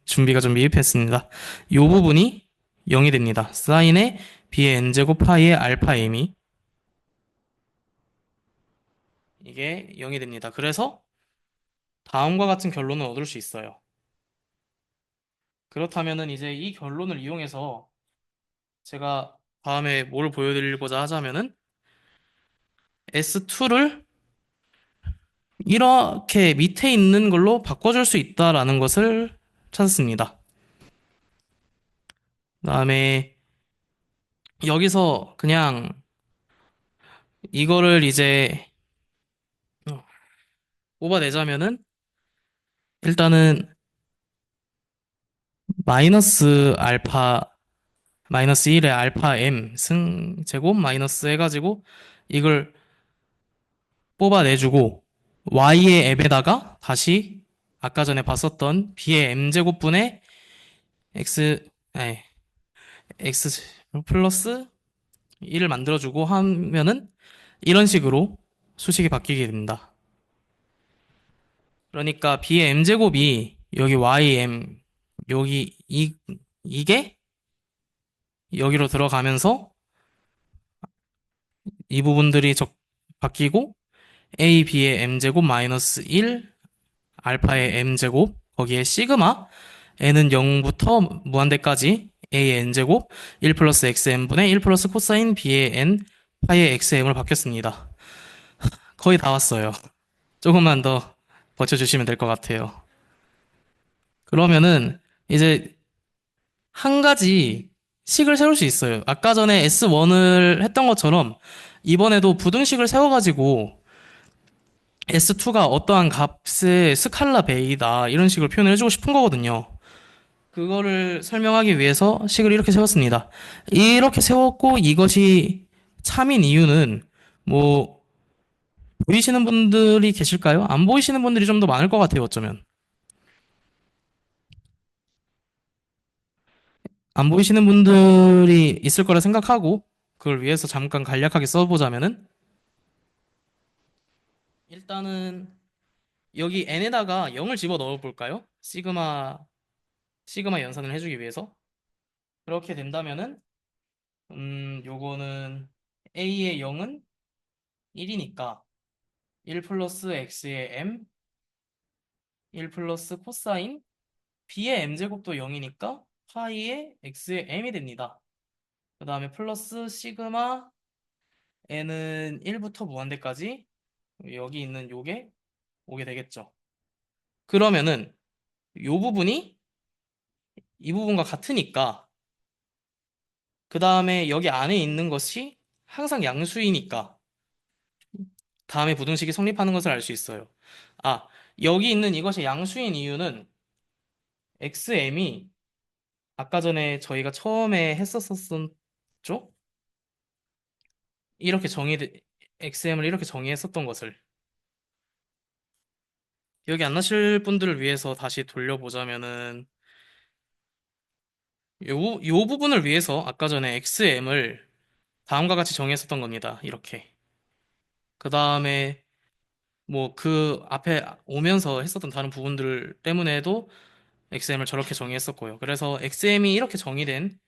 준비가 좀 미흡했습니다. 요 부분이 0이 됩니다. 사인의 b의 n제곱 파이의 알파 m이 이게 0이 됩니다. 그래서 다음과 같은 결론을 얻을 수 있어요. 그렇다면은 이제 이 결론을 이용해서 제가 다음에 뭘 보여드리고자 하자면은 S2를 이렇게 밑에 있는 걸로 바꿔줄 수 있다라는 것을 찾았습니다. 그다음에 여기서 그냥 이거를 이제 뽑아내자면은 일단은 마이너스 알파 마이너스 1의 알파 m 승 제곱 마이너스 해가지고 이걸 뽑아내주고 y의 앱에다가 다시 아까 전에 봤었던 b의 m 제곱분의 x 아니, x 플러스 1을 만들어주고 하면은 이런 식으로 수식이 바뀌게 됩니다. 그러니까 b의 m 제곱이 여기 ym 여기 이게 여기로 들어가면서 이 부분들이 바뀌고 a b의 m 제곱 마이너스 1 알파의 m 제곱 거기에 시그마 n은 0부터 무한대까지 a의 n 제곱 1 플러스 xm분의 1 플러스 코사인 b의 n 파이의 xm으로 바뀌었습니다. 거의 다 왔어요. 조금만 더 버텨주시면 될 것 같아요. 그러면은 이제 한 가지 식을 세울 수 있어요. 아까 전에 S1을 했던 것처럼 이번에도 부등식을 세워가지고 S2가 어떠한 값의 스칼라 베이다 이런 식으로 표현을 해주고 싶은 거거든요. 그거를 설명하기 위해서 식을 이렇게 세웠습니다. 이렇게 세웠고 이것이 참인 이유는 뭐 보이시는 분들이 계실까요? 안 보이시는 분들이 좀 더 많을 것 같아요, 어쩌면. 안 보이시는 분들이 있을 거라 생각하고 그걸 위해서 잠깐 간략하게 써보자면은 일단은 여기 n에다가 0을 집어 넣어 볼까요? 시그마 연산을 해주기 위해서. 그렇게 된다면은 요거는 a의 0은 1이니까 1 플러스 x의 m, 1 플러스 코사인 b의 m제곱도 0이니까 파이의 x의 m이 됩니다. 그 다음에 플러스 시그마 n은 1부터 무한대까지 여기 있는 요게 오게 되겠죠. 그러면은 요 부분이 이 부분과 같으니까 그 다음에 여기 안에 있는 것이 항상 양수이니까 다음에 부등식이 성립하는 것을 알 수 있어요. 아, 여기 있는 이것이 양수인 이유는 xm이 아까 전에 저희가 처음에 했었었죠? 이렇게 xm을 이렇게 정의했었던 것을 기억이 안 나실 분들을 위해서 다시 돌려보자면은 요 부분을 위해서 아까 전에 xm을 다음과 같이 정의했었던 겁니다. 이렇게. 그 다음에 뭐 그 앞에 오면서 했었던 다른 부분들 때문에도 XM을 저렇게 정의했었고요. 그래서 XM이 이렇게 정의된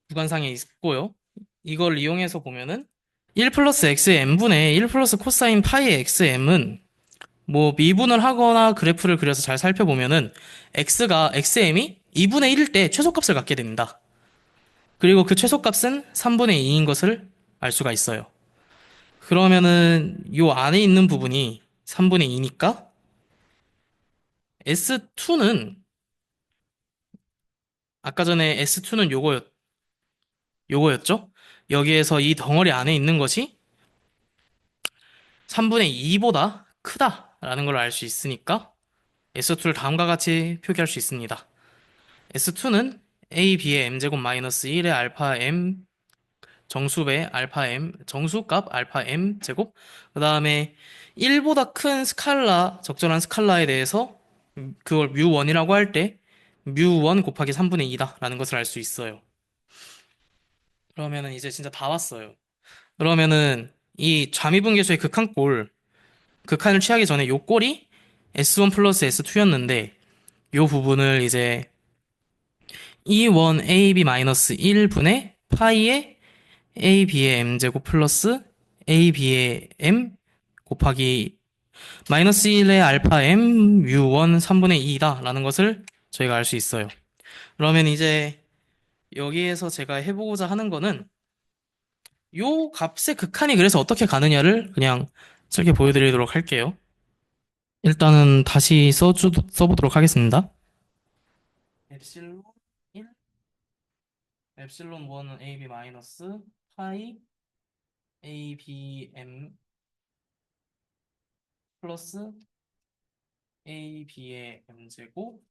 구간상에 있고요. 이걸 이용해서 보면은 1 플러스 XM분의 1 플러스 코사인 파이 XM은 뭐 미분을 하거나 그래프를 그려서 잘 살펴보면은 XM이 2분의 1일 때 최소값을 갖게 됩니다. 그리고 그 최소값은 3분의 2인 것을 알 수가 있어요. 그러면은 요 안에 있는 부분이 3분의 2니까 S2는 아까 전에 S2는 요거였죠? 여기에서 이 덩어리 안에 있는 것이 3분의 2보다 크다라는 걸 알 수 있으니까 S2를 다음과 같이 표기할 수 있습니다. S2는 A, B의 M제곱 마이너스 1의 알파 M 정수배 알파 M 정수값 알파 M 제곱 그 다음에 1보다 큰 스칼라 적절한 스칼라에 대해서 그걸 뮤1이라고 할 때 뮤1 곱하기 3분의 2다 라는 것을 알 수 있어요. 그러면은 이제 진짜 다 왔어요. 그러면은 이 잠의분계수의 극한을 취하기 전에 요 꼴이 S1 플러스 S2였는데 요 부분을 이제 E1 AB 마이너스 1분의 파이의 AB의 M제곱 플러스 AB의 M 곱하기 마이너스 1의 알파 M U1 3분의 2이다 라는 것을 저희가 알 수 있어요. 그러면 이제 여기에서 제가 해보고자 하는 거는 요 값의 극한이 그래서 어떻게 가느냐를 그냥 짧게 보여드리도록 할게요. 일단은 다시 써보도록 하겠습니다. 엡실론 1, 엡실론 1은 AB 마이너스 파이 ABM 플러스 AB의 M제곱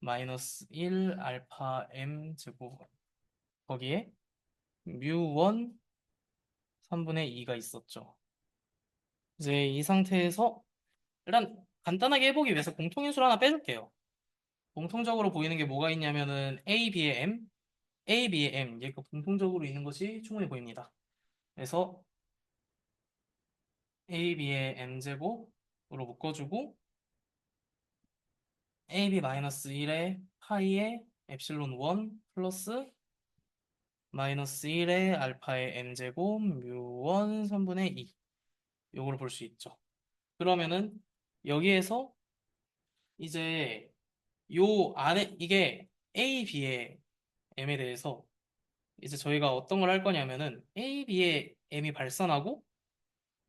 마이너스 1 알파 M제곱 거기에 뮤1 3분의 2가 있었죠. 이제 이 상태에서 일단 간단하게 해보기 위해서 공통인수를 하나 빼줄게요. 공통적으로 보이는 게 뭐가 있냐면은 A, B의 M, A, B의 M 얘가 공통적으로 있는 것이 충분히 보입니다. 그래서 A, B의 M제곱으로 묶어주고 AB 마이너스 1의 파이의 엡실론 1 플러스 마이너스 1의 알파의 M제곱 뮤1 3분의 2 요거를 볼 수 있죠. 그러면은 여기에서 이제 요 안에 이게 A, B의 M에 대해서 이제 저희가 어떤 걸 할 거냐면은 A, B의 M이 발산하고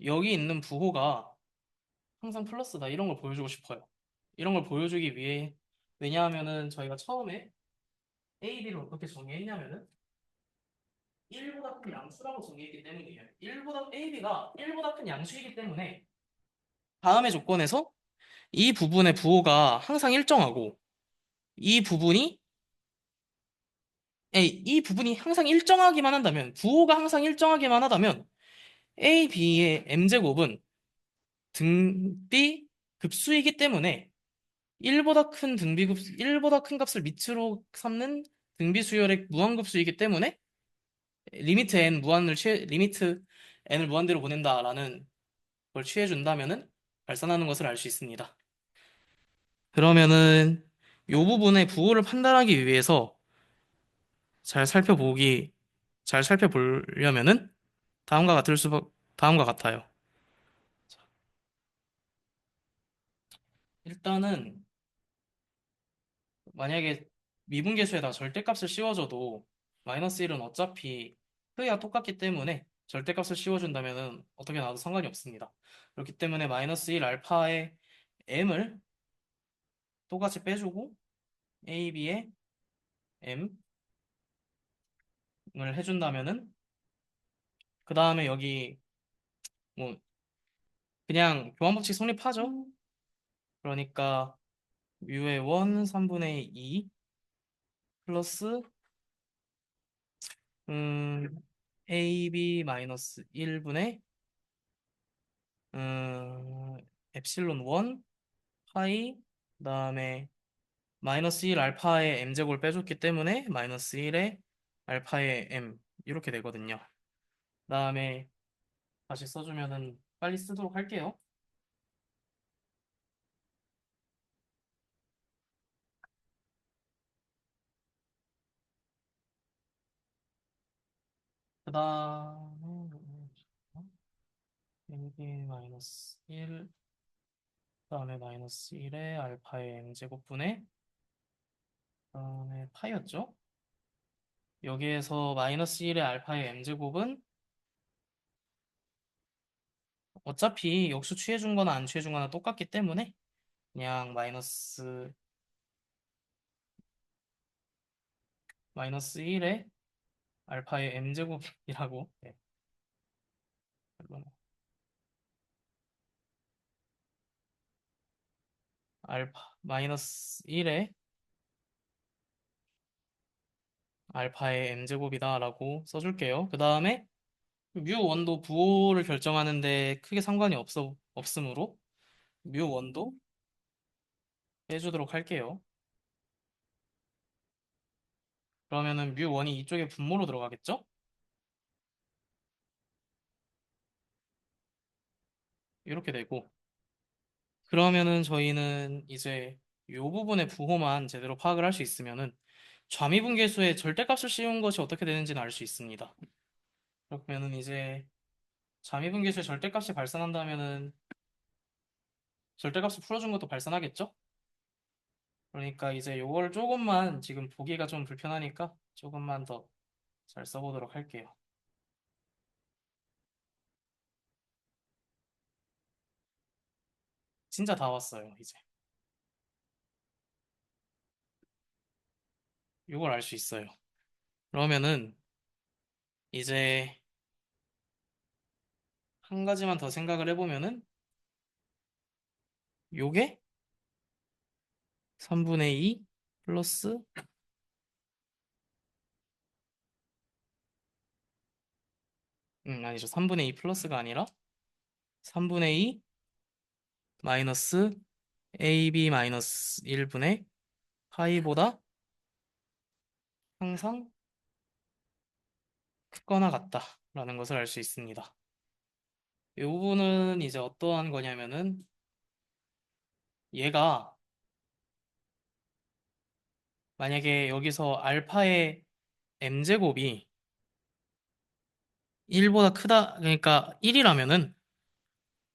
여기 있는 부호가 항상 플러스다 이런 걸 보여주고 싶어요. 이런 걸 보여주기 위해 왜냐하면은 저희가 처음에 A, B를 어떻게 정의했냐면은 1보다 큰 양수라고 정의했기 때문이에요. AB가 1보다 큰 양수이기 때문에 다음의 조건에서 이 부분의 부호가 항상 일정하고 이 부분이 이 부분이 항상 일정하기만 한다면 부호가 항상 일정하기만 하다면 A, B의 M제곱은 등비 급수이기 때문에 1보다 큰 값을 밑으로 삼는 등비 수열의 무한급수이기 때문에 리미트 n을 무한대로 보낸다라는 그걸 취해준다면은 발산하는 것을 알 수 있습니다. 그러면은 이 부분의 부호를 판단하기 위해서 잘 살펴보기, 잘 살펴보려면은 다음과 같을 다음과 같아요. 일단은 만약에 미분계수에다 절대값을 씌워줘도 마이너스 1은 어차피 크기가 똑같기 때문에 절대값을 씌워준다면은 어떻게 나와도 상관이 없습니다. 그렇기 때문에 마이너스 1 알파의 m을 똑같이 빼주고 a, b의 m을 해준다면은 그 다음에 여기 뭐 그냥 교환법칙 성립하죠. 그러니까 뮤의 1 3분의 2 플러스 ab 마이너스 1분의 엡실론 1 파이 그다음에 마이너스 1 알파의 m제곱을 빼줬기 때문에 마이너스 1의 알파의 m 이렇게 되거든요. 그다음에 다시 써주면은 빨리 쓰도록 할게요. 그다음에 ab 마이너스 1 그다음에 마이너스 1의 알파의 m제곱분의 그다음에 파이였죠? 여기에서 마이너스 1의 알파의 m제곱은 어차피 역수 취해준 거나 안 취해준 거나 똑같기 때문에 그냥 마이너스 1의 알파의 m제곱이라고 네, 알파 마이너스 1의 알파의 m제곱이다라고 써줄게요. 그 다음에 뮤 원도 부호를 결정하는데 크게 상관이 없으므로 뮤 원도 빼주도록 할게요. 그러면은 뮤 원이 이쪽에 분모로 들어가겠죠? 이렇게 되고 그러면은 저희는 이제 이 부분의 부호만 제대로 파악을 할 수 있으면은 좌미분계수의 절대값을 씌운 것이 어떻게 되는지는 알 수 있습니다. 그러면은 이제 좌미분계수의 절대값이 발산한다면은 절대값을 풀어준 것도 발산하겠죠? 그러니까 이제 요거를 조금만 지금 보기가 좀 불편하니까 조금만 더 잘 써보도록 할게요. 진짜 다 왔어요, 이제. 요걸 알 수 있어요. 그러면은 이제 한 가지만 더 생각을 해보면은 요게 3분의 2 플러스 아니죠. 3분의 2 플러스가 아니라 3분의 2 마이너스 AB 마이너스 1분의 파이보다 항상 크거나 같다라는 것을 알 수 있습니다. 이 부분은 이제 어떠한 거냐면은 얘가 만약에 여기서 알파의 m제곱이 1보다 크다 그러니까 1이라면은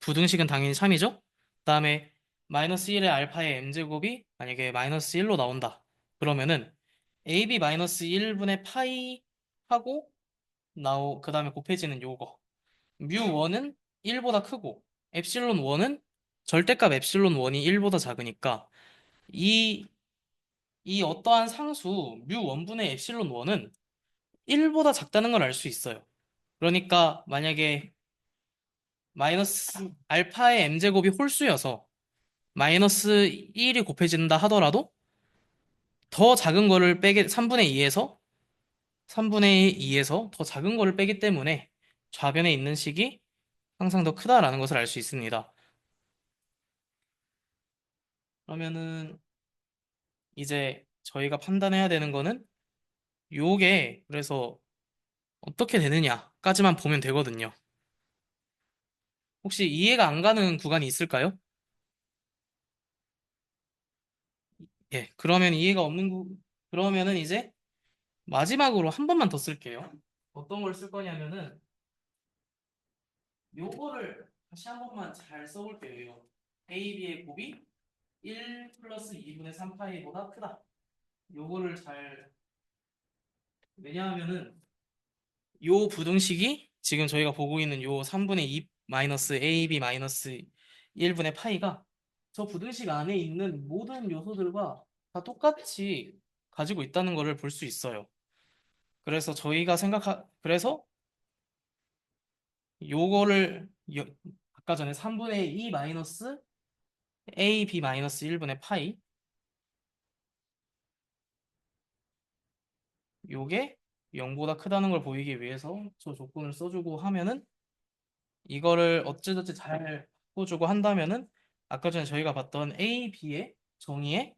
부등식은 당연히 3이죠? 그다음에 마이너스 1의 알파의 m제곱이 만약에 마이너스 1로 나온다. 그러면은 ab 마이너스 1분의 파이 하고 그다음에 곱해지는 요거 뮤 1은 1보다 크고 엡실론 1은 절대값 엡실론 1이 1보다 작으니까 이 이 어떠한 상수 뮤 1분의 엡실론 1은 1보다 작다는 걸 알 수 있어요. 그러니까 만약에 마이너스 알파의 m제곱이 홀수여서 마이너스 1이 곱해진다 하더라도 더 작은 거를 빼게 3분의 2에서 더 작은 거를 빼기 때문에 좌변에 있는 식이 항상 더 크다라는 것을 알 수 있습니다. 그러면은 이제 저희가 판단해야 되는 거는 요게 그래서 어떻게 되느냐까지만 보면 되거든요. 혹시 이해가 안 가는 구간이 있을까요? 예, 그러면 그러면은 이제 마지막으로 한 번만 더 쓸게요. 어떤 걸 쓸 거냐면은 요거를 다시 한 번만 잘 써볼게요. A, B의 곱이 1 플러스 2분의 3파이보다 크다. 요거를 잘, 왜냐하면은 요 부등식이 지금 저희가 보고 있는 요 3분의 2 마이너스 AB 마이너스 1분의 파이가 저 부등식 안에 있는 모든 요소들과 다 똑같이 가지고 있다는 것을 볼 수 있어요. 그래서 요거를 아까 전에 3분의 2 마이너스 AB 마이너스 1분의 파이 요게 0보다 크다는 걸 보이기 위해서 저 조건을 써주고 하면은 이거를 어찌저찌 잘 바꿔주고 한다면은 아까 전에 저희가 봤던 A, B의 정의에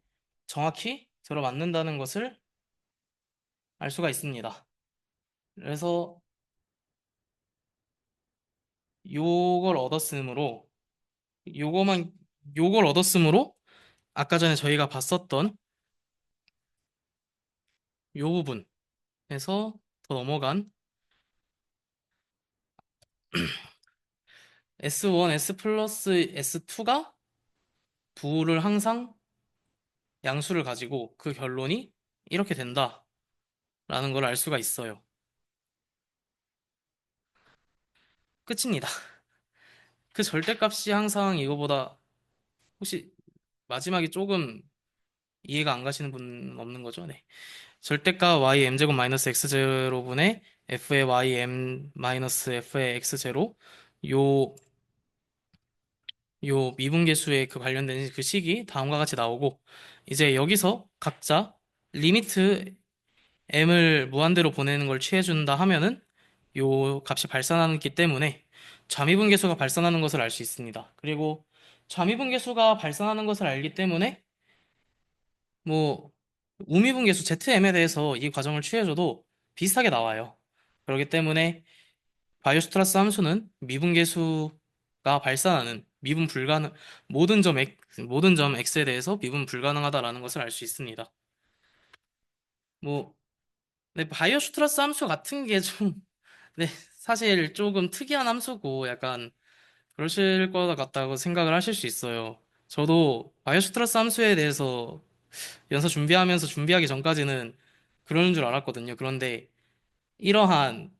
정확히 들어맞는다는 것을 알 수가 있습니다. 그래서 요걸 얻었으므로 요거만 요걸 얻었으므로 아까 전에 저희가 봤었던 요 부분에서 더 넘어간 S1, S 플러스 S2가 부를 항상 양수를 가지고 그 결론이 이렇게 된다라는 걸 알 수가 있어요. 끝입니다. 그 절대값이 항상 이거보다 혹시 마지막에 조금 이해가 안 가시는 분 없는 거죠? 네. 절대값 y m제곱 마이너스 x제로분의 f의 y m 마이너스 f의 x제로 요, 요 미분계수에 그 관련된 그 식이 다음과 같이 나오고 이제 여기서 각자 리미트 m을 무한대로 보내는 걸 취해준다 하면은 요 값이 발산하기 때문에 좌미분계수가 발산하는 것을 알 수 있습니다. 그리고 좌미분계수가 발산하는 것을 알기 때문에 뭐 우미분계수 ZM에 대해서 이 과정을 취해줘도 비슷하게 나와요. 그렇기 때문에 바이오스트라스 함수는 미분계수가 발산하는 모든 점 x에 대해서 미분 불가능하다라는 것을 알 수 있습니다. 뭐 네, 바이오슈트라스 함수 같은 게 좀, 네, 사실 조금 특이한 함수고 약간 그러실 것 같다고 생각을 하실 수 있어요. 저도 바이오슈트라스 함수에 대해서 연서 준비하면서 준비하기 전까지는 그러는 줄 알았거든요. 그런데 이러한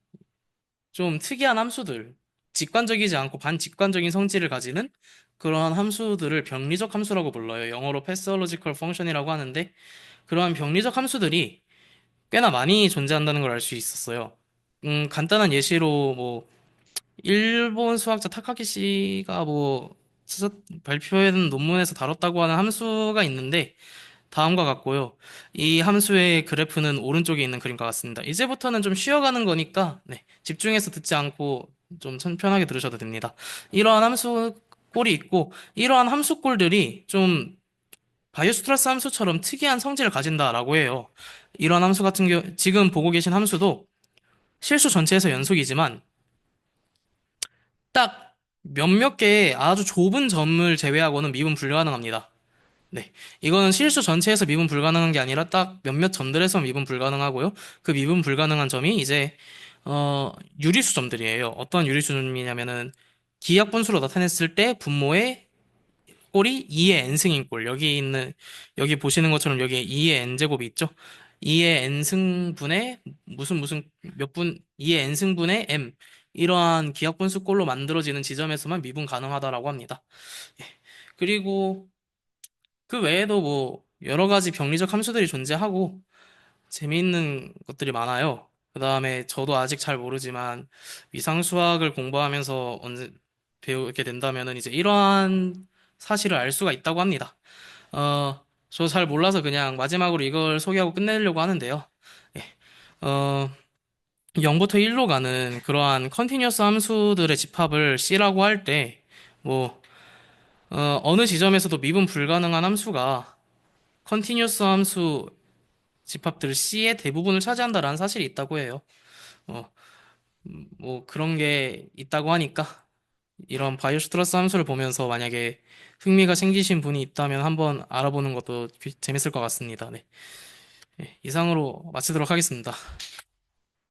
좀 특이한 함수들, 직관적이지 않고 반직관적인 성질을 가지는 그러한 함수들을 병리적 함수라고 불러요. 영어로 패스올로지컬 펑션이라고 하는데 그러한 병리적 함수들이 꽤나 많이 존재한다는 걸 알 수 있었어요. 간단한 예시로 뭐 일본 수학자 타카키 씨가 발표한 논문에서 다뤘다고 하는 함수가 있는데 다음과 같고요. 이 함수의 그래프는 오른쪽에 있는 그림과 같습니다. 이제부터는 좀 쉬어가는 거니까 네, 집중해서 듣지 않고 좀 편하게 들으셔도 됩니다. 이러한 함수 꼴이 있고 이러한 함수 꼴들이 좀 바이오스트라스 함수처럼 특이한 성질을 가진다라고 해요. 이러한 함수 같은 경우 지금 보고 계신 함수도 실수 전체에서 연속이지만 딱 몇몇 개의 아주 좁은 점을 제외하고는 미분 불가능합니다. 네. 이거는 실수 전체에서 미분 불가능한 게 아니라 딱 몇몇 점들에서 미분 불가능하고요. 그 미분 불가능한 점이 이제, 유리수 점들이에요. 어떤 유리수 점이냐면은 기하 분수로 나타냈을 때 분모의 꼴이 2의 n승인 꼴. 여기 보시는 것처럼 여기에 2의 n제곱이 있죠? 2의 n승분의 무슨 몇 분, 2의 n승분의 m. 이러한 기하분수 꼴로 만들어지는 지점에서만 미분 가능하다라고 합니다. 예. 그리고 그 외에도 뭐 여러 가지 병리적 함수들이 존재하고 재미있는 것들이 많아요. 그 다음에 저도 아직 잘 모르지만 위상수학을 공부하면서 언제 배우게 된다면은 이제 이러한 사실을 알 수가 있다고 합니다. 저 잘 몰라서 그냥 마지막으로 이걸 소개하고 끝내려고 하는데요. 예. 어, 0부터 1로 가는 그러한 컨티뉴어스 함수들의 집합을 C라고 할 때, 뭐, 어느 지점에서도 미분 불가능한 함수가 컨티뉴어스 함수 집합들 C의 대부분을 차지한다라는 사실이 있다고 해요. 어, 뭐 그런 게 있다고 하니까 이런 바이오슈트러스 함수를 보면서 만약에 흥미가 생기신 분이 있다면 한번 알아보는 것도 재밌을 것 같습니다. 네. 네, 이상으로 마치도록 하겠습니다.